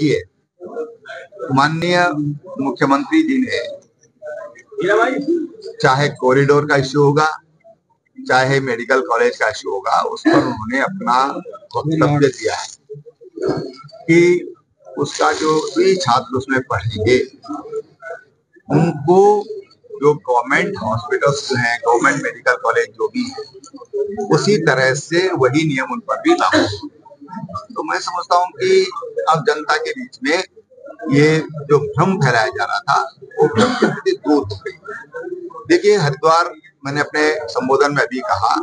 देखिए, माननीय मुख्यमंत्री जी ने चाहे कॉरिडोर का इश्यू होगा, चाहे मेडिकल कॉलेज का इश्यू होगा, उस पर उन्होंने अपना वक्तव्य दिया है कि उसका जो भी छात्र उसमें पढ़ेंगे उनको जो गवर्नमेंट हॉस्पिटल्स हैं, गवर्नमेंट मेडिकल कॉलेज जो भी है, उसी तरह से वही नियम उन पर भी लागू हो। तो मैं समझता हूँ कि अब जनता के बीच में ये जो भ्रम फैलाया जा रहा था वो भ्रम की स्थिति दूर हो गई। देखिए, हरिद्वार, मैंने अपने संबोधन में भी कहा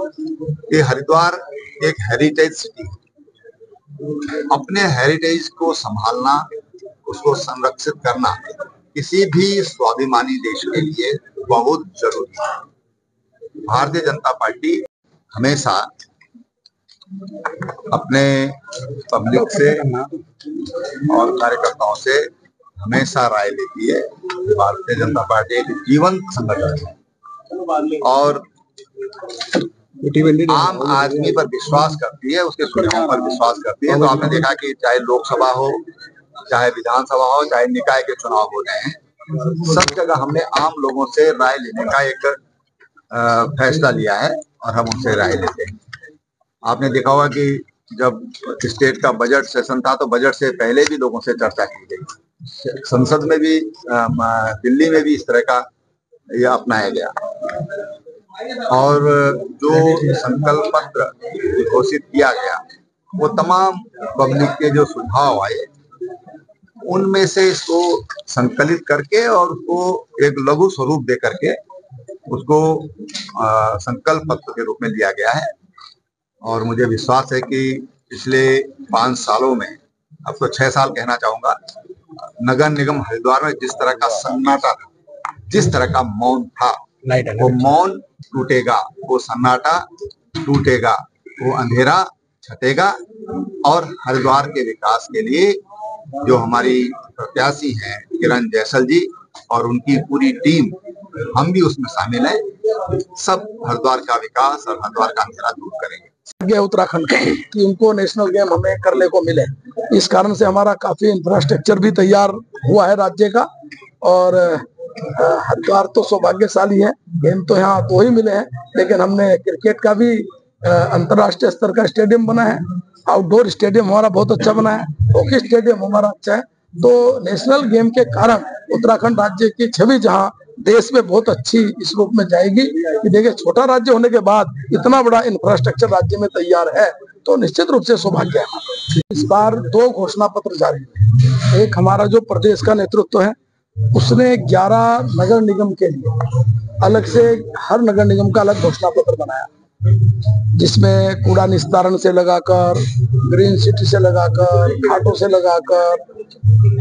कि हरिद्वार एक हेरिटेज सिटी है। अपने हेरिटेज को संभालना, उसको संरक्षित करना किसी भी स्वाभिमानी देश के लिए बहुत जरूरी है। भारतीय जनता पार्टी हमेशा अपने पब्लिक से और कार्यकर्ताओं से हमेशा राय लेती है। भारतीय जनता पार्टी एक जीवंत संगठन है और आम आदमी पर विश्वास करती है, उसके सुझावों पर विश्वास करती है। तो आपने देखा कि चाहे लोकसभा हो, चाहे विधानसभा हो, चाहे निकाय के चुनाव हो रहे हैं, सब जगह हमने आम लोगों से राय लेने का एक फैसला लिया है और हम उनसे राय लेते हैं। आपने देखा होगा कि जब स्टेट का बजट सेशन था तो बजट से पहले भी लोगों से चर्चा की गई। संसद में भी, दिल्ली में भी इस तरह का यह अपनाया गया और जो संकल्प पत्र घोषित किया गया वो तमाम पब्लिक के जो सुझाव आए उनमें से इसको संकलित करके और उसको एक लघु स्वरूप दे करके उसको संकल्प पत्र के रूप में दिया गया है। और मुझे विश्वास है कि पिछले 5 सालों में, अब तो 6 साल कहना चाहूंगा, नगर निगम हरिद्वार में जिस तरह का सन्नाटा था, जिस तरह का मौन था, वो मौन टूटेगा, वो सन्नाटा टूटेगा, वो अंधेरा छटेगा और हरिद्वार के विकास के लिए जो हमारी प्रत्याशी हैं किरण जैसल जी और उनकी पूरी टीम, हम भी उसमें शामिल हैं, सब हरिद्वार का विकास और हरिद्वार का अंधेरा दूर करेंगे। उत्तराखंड का कि उनको नेशनल गेम हमें करने को मिले, इस कारण से हमारा काफी इंफ्रास्ट्रक्चर भी तैयार हुआ है राज्य का। और हरिद्वार तो सौभाग्यशाली है, गेम तो यहाँ 2 ही मिले हैं, लेकिन हमने क्रिकेट का भी अंतर्राष्ट्रीय स्तर का स्टेडियम बना है, आउटडोर स्टेडियम हमारा बहुत अच्छा बना है, हॉकी स्टेडियम हमारा अच्छा है। तो नेशनल गेम के कारण उत्तराखंड राज्य की छवि जहाँ देश में बहुत अच्छी इस रूप में जाएगी कि देखिए, छोटा राज्य होने के बाद इतना बड़ा इंफ्रास्ट्रक्चर राज्य में तैयार है, तो निश्चित रूप से सौभाग्य है। इस बार 2 घोषणा पत्र जारी हुए। एक हमारा जो प्रदेश का नेतृत्व है उसने 11 नगर निगम के लिए अलग से, हर नगर निगम का अलग घोषणा पत्र बनाया, जिसमें कूड़ा निस्तारण से लगाकर, ग्रीन सिटी से लगाकर, घाटों से लगाकर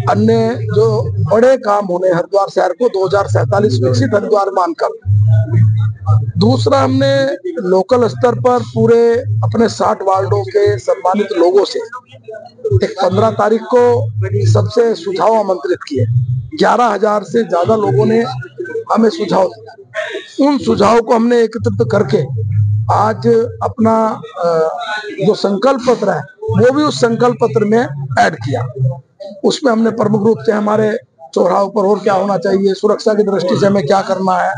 अन्य जो बड़े काम होने हरिद्वार शहर को 2047 विकसित हरिद्वार मानकर। दूसरा, हमने लोकल स्तर पर पूरे अपने 60 वार्डों के सम्मानित लोगों से एक 15 तारीख को सबसे सुझाव आमंत्रित किए। 11,000 से ज्यादा लोगों ने हमें सुझाव दिया। उन सुझाव को हमने एकत्रित करके आज अपना जो संकल्प पत्र है वो भी उस संकल्प पत्र में ऐड किया। उसमें हमने प्रमुख रूप से हमारे चौराहों पर और क्या होना चाहिए, सुरक्षा की दृष्टि से हमें क्या करना है,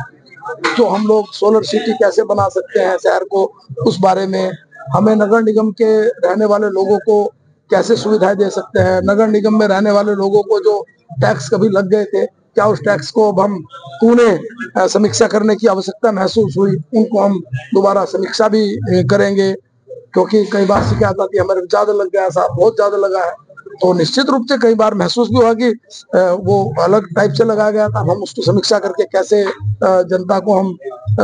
जो हम लोग सोलर सिटी कैसे बना सकते हैं शहर को, उस बारे में हमें नगर निगम के रहने वाले लोगों को कैसे सुविधाएं दे सकते हैं, नगर निगम में रहने वाले लोगों को जो टैक्स कभी लग गए थे, क्या उस टैक्स को अब हम पुनः समीक्षा करने की आवश्यकता महसूस हुई, उनको हम दोबारा समीक्षा भी करेंगे, क्योंकि कई बार शिकायत आती है हमारे ज्यादा लग गया, साहब बहुत ज्यादा लगा है। तो निश्चित रूप से कई बार महसूस भी हुआ कि वो अलग टाइप से लगाया गया था, हम उसकी समीक्षा करके कैसे जनता को हम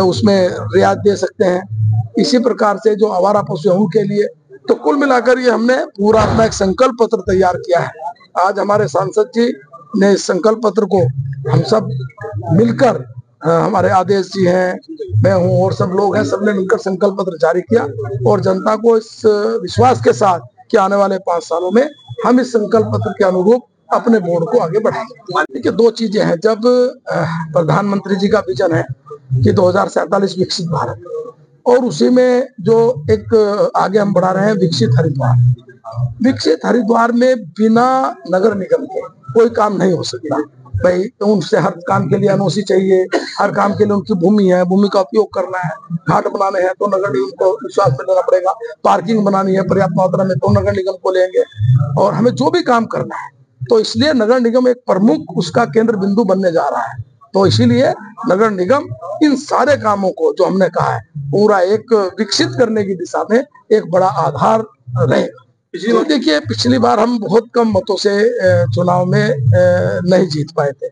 उसमें रियायत दे सकते हैं। इसी प्रकार से जो आवारा पशु है उनके लिए, तो कुल मिलाकर ये हमने पूरा अपना एक संकल्प पत्र तैयार किया है। आज हमारे सांसद जी ने इस संकल्प पत्र को हम सब मिलकर, हमारे आदेश जी हैं, मैं हूँ और सब लोग हैं, सबने मिलकर संकल्प पत्र जारी किया और जनता को इस विश्वास के साथ कि आने वाले 5 सालों में हम इस संकल्प पत्र के अनुरूप अपने बोर्ड को आगे बढ़ाएंगे। देखिए, 2 चीजें हैं। जब प्रधानमंत्री जी का विजन है कि 2047 विकसित भारत, और उसी में जो एक आगे हम बढ़ा रहे हैं विकसित हरिद्वार। विकसित हरिद्वार में बिना नगर निगम के कोई काम नहीं हो सकता भाई। तो उनसे हर काम के लिए एनओसी चाहिए, हर काम के लिए उनकी भूमि है, भूमि का उपयोग करना है, घाट बनाने हैं तो नगर निगम को विश्वास में लेना पड़ेगा, पार्किंग बनानी है पर्याप्त मात्रा में तो नगर निगम को लेंगे, और हमें जो भी काम करना है तो इसलिए नगर निगम एक प्रमुख उसका केंद्र बिंदु बनने जा रहा है। तो इसीलिए नगर निगम इन सारे कामों को जो हमने कहा है पूरा एक विकसित करने की दिशा में एक बड़ा आधार रहेगा। तो देखिए पिछली बार हम बहुत कम मतों से चुनाव में नहीं जीत पाए थे,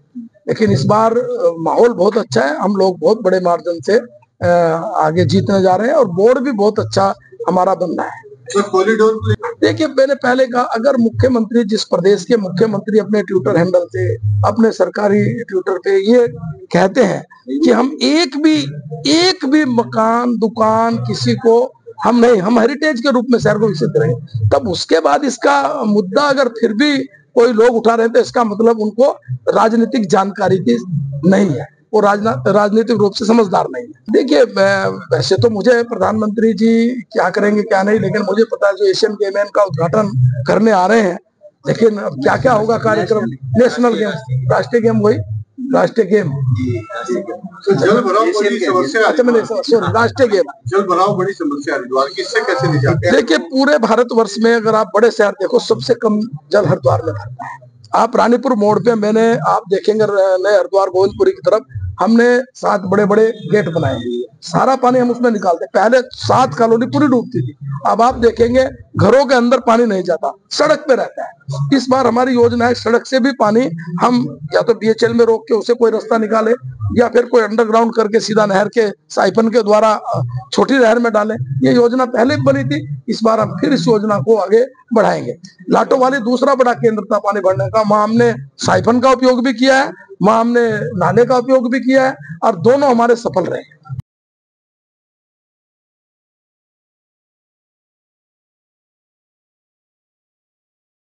लेकिन इस बार माहौल बहुत अच्छा है, हम लोग बहुत बड़े मार्जिन से आगे जीतने जा रहे हैं और बोर्ड भी बहुत अच्छा हमारा बन रहा है। कॉरिडोर देखिए मैंने पहले कहा, अगर मुख्यमंत्री जिस प्रदेश के मुख्यमंत्री अपने ट्विटर हैंडल से अपने सरकारी ट्विटर पे ये कहते हैं कि हम एक भी मकान दुकान किसी को हम हेरिटेज के रूप में शहर को विकसित करेंगे, तब उसके बाद इसका मुद्दा अगर फिर भी कोई लोग उठा रहे हैं तो इसका मतलब उनको राजनीतिक जानकारी की नहीं है, वो राजनीतिक रूप से समझदार नहीं है। देखिए वैसे तो मुझे प्रधानमंत्री जी क्या करेंगे क्या नहीं, लेकिन मुझे पता है जो एशियन गेम का उद्घाटन करने आ रहे हैं, लेकिन अब क्या क्या होगा कार्यक्रम, नेशनल गेम, राष्ट्रीय गेम, वही राष्ट्रीय गेम, जल भराव बड़ी समस्या, अच्छा मैंने सॉरी राष्ट्रीय गेम, जल भराव बड़ी समस्या हरिद्वार की, इससे कैसे निजात? देखिए पूरे भारतवर्ष में अगर आप बड़े शहर देखो सबसे कम जल हरिद्वार में भरता है। आप रानीपुर मोड़ पे आप देखेंगे नए हरिद्वार गोविंदपुरी की तरफ हमने 7 बड़े बड़े गेट बनाए, सारा पानी हम उसमें निकालते। पहले 7 कॉलोनी पूरी डूबती थी, अब आप देखेंगे घरों के अंदर पानी नहीं जाता, सड़क पे रहता है। इस बार हमारी योजना है सड़क से भी पानी हम या तो बीएचएल में रोक के उसे कोई रास्ता निकाले या फिर कोई अंडरग्राउंड करके सीधा नहर के साइफन के द्वारा छोटी नहर में डालें। ये योजना पहले बनी थी, इस बार हम फिर इस योजना को आगे बढ़ाएंगे। लाटो वाली दूसरा बड़ा केंद्र था पानी भरने का, वहां हमने साइफन का उपयोग भी किया है, वहां हमने नाले का उपयोग भी किया है और दोनों हमारे सफल रहे।